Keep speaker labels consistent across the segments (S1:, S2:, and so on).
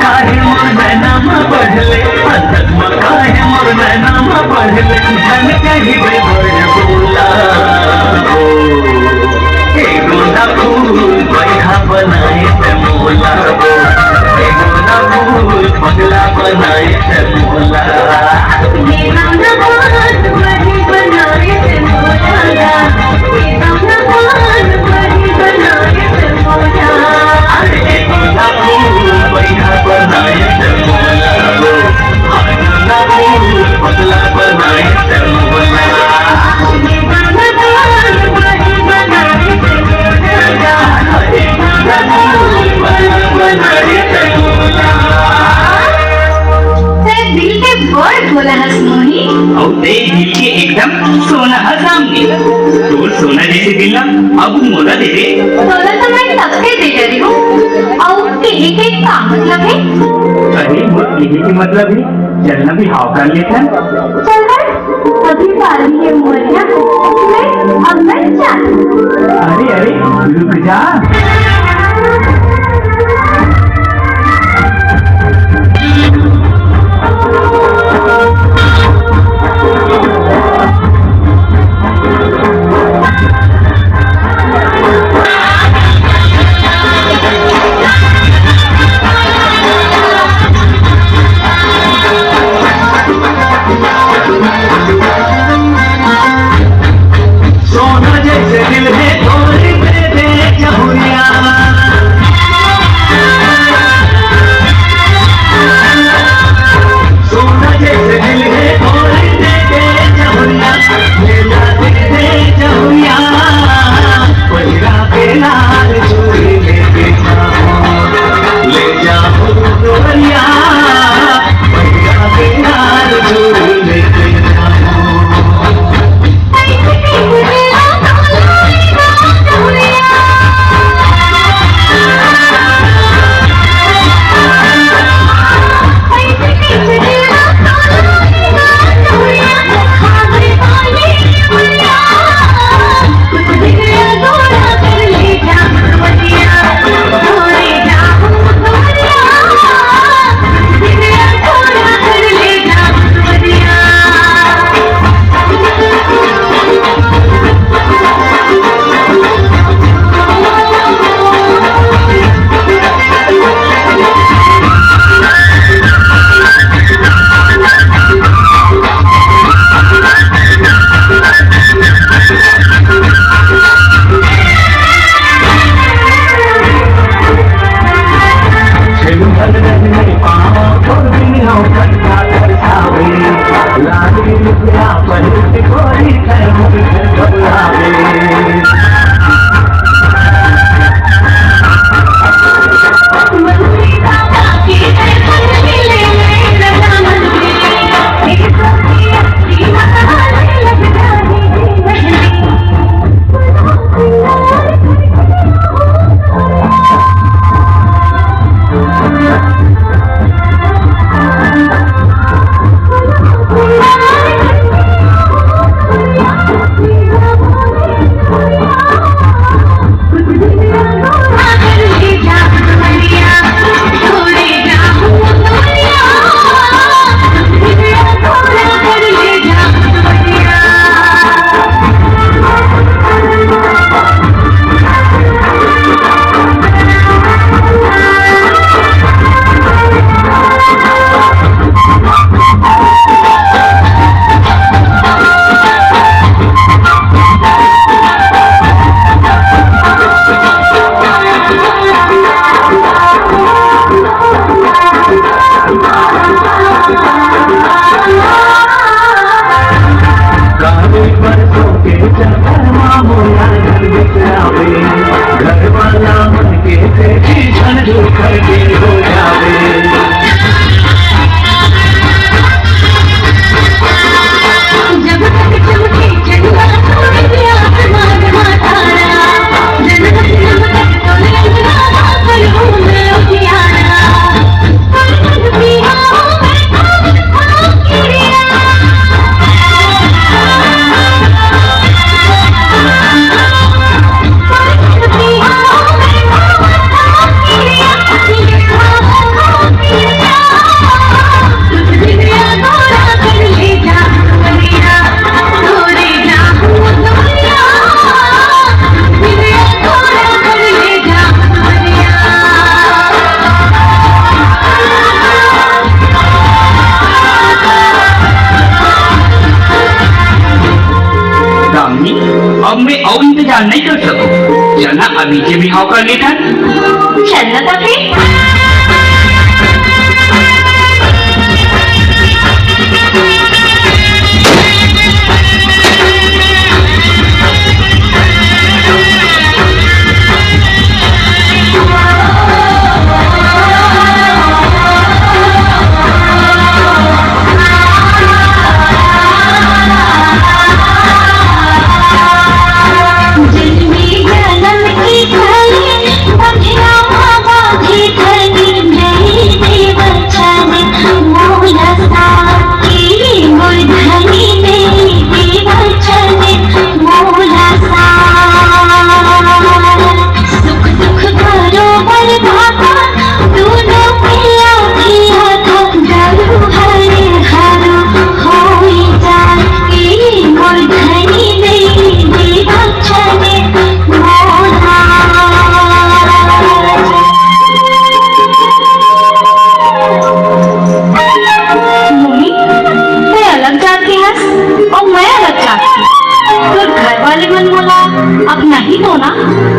S1: काहे मोर नैनाम बढ़ले काहे मोर नैनाम बढ़ले धन कही बेबर बोला गोंदा फूल बैठा बनाए से मोला गोंदा फूल पगला बनाए से मोला
S2: बोला हसमोही
S1: और देख दिल के एकदम सोना है सामने तो सोना जैसे दिल ना अब मोला दे दे
S2: सोना तो मैं सबसे दे रही हूँ और यही के का मतलब है
S1: अरे वो यही के मतलब है चलना भी हाव कर लेते हैं
S2: चल अभी पाली है मोरिया मैं अब मैं चल
S1: अरे रुक जा सोना जैसे दिल है थोड़ी दे दे चहुरिया
S3: परेशान नहीं कर सको। चलना अभी के बिहाव कर लेता।
S2: चलना था फिर।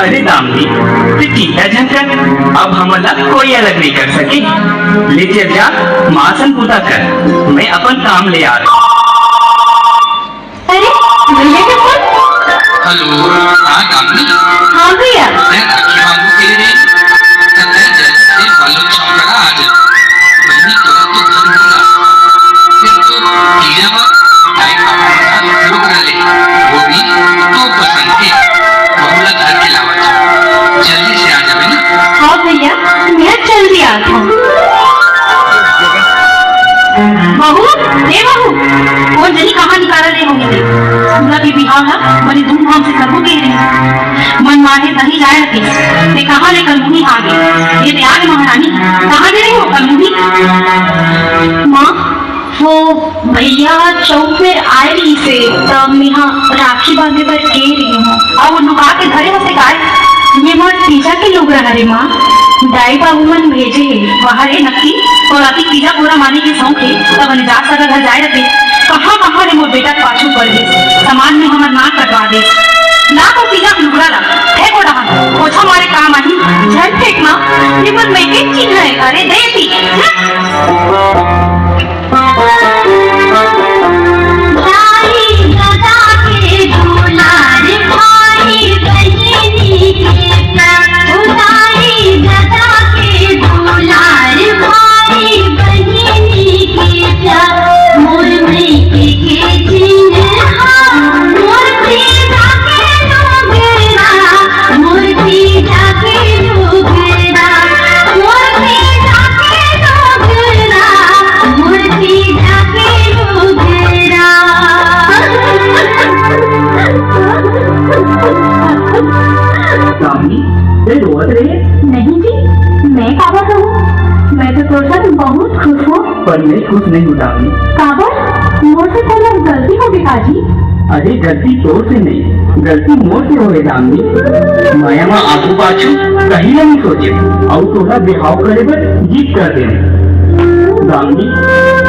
S3: अरे दामदी, तो चिंता झंझट अब हमला कोई अलग नहीं कर सके। ले चल जा मासन पूता कर, मैं अपन काम ले आ रहा।
S2: अरे भैया के फोन।
S4: हेलो, हाँ दामदी।
S2: हाँ भैया।
S4: मैं राखी बाबू के लिए तय जल्दी से बालों चौकड़ा आ जा। वही तो घर होगा। फिर तो कीड़ा बा टाइम अपना शुरू कर ले। वो भी तो पसंद के बहुला घर के लावा जा। जल्दी से आ जावे ना।
S2: हाँ भैया, मैं जल्दी आता हूँ। बहू, ए बहू, कौन जनी कहाँ निकाल रहे होंगे? पूरा भी बिहाव ना बड़ी धूमधाम से करबो के रही। मन मारे दही जाए रखे। ते कहाँ ले कलमुनी आ गई? ये ते आगे महारानी कहाँ दे रही हो कलमुनी? माँ, वो भैया चौक में आए रही से तब मैं यहाँ राखी बांधने पर के रही हूँ। अब वो लुका के घरे हंसे गाय। ये मोर तीजा के लोग रहा रे माँ। दाई बाबू मन भेजे है बाहर है नक्की और अति तीजा पूरा माने के शौक है तब निजात सगा घर जाए रखे। कहाँ रे मोर बेटा पाछू पड़ गए। समाज में हमार नाक कटवा दे। ना तो तीजा लुगड़ा ला है को रहा पोछा मारे काम आई झट फेंक माँ। ये पर मैं के चिन्ह है अरे दे पी। नहीं जी, मैं काबर रहूं? मैं तो तोर साथ बहुत खुश हूँ।
S3: पर मैं खुश नहीं हूँ दामदी।
S2: काबर? मोर से कोई गलती हो गई काजी?
S3: अरे गलती तोर से नहीं, गलती मोर से हो गई दामदी। माया माँ आगू पाछू कहीं नहीं सोचे और तोरा बिहाव करे पर जीत कर दे। दामदी,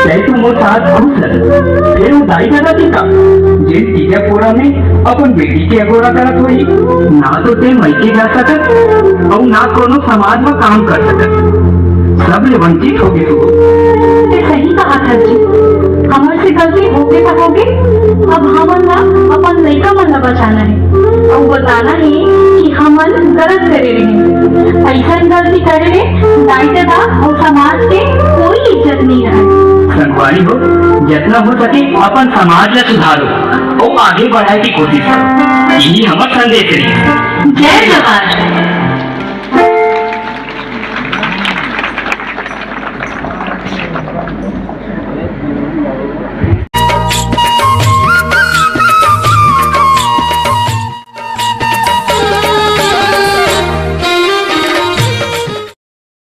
S3: तय तो मोर साथ खुश लगे। फिर वो दाई दादा का जिन तीजा पूरा में अपन बेटी के अगोरा करत हुई ना तो ते मैके जा सकत और ना कोनो समाज में काम कर सकत। सब ले वंचित हो गए।
S2: सही कहा था जी, हमारे से गलती होके तक होगे। अब हमन ना अपन लड़का मन ला बचाना है और बताना है कि हमन गलत करे रहे। ऐसा गलती करे रहे दाई दादा और समाज के कोई इज्जत नहीं रहे।
S3: संगवारी हो, जितना हो सके अपन समाज ला सुधारो और आगे बढ़ाए की कोशिश करो। यही हमारा संदेश है।
S2: जय जवान।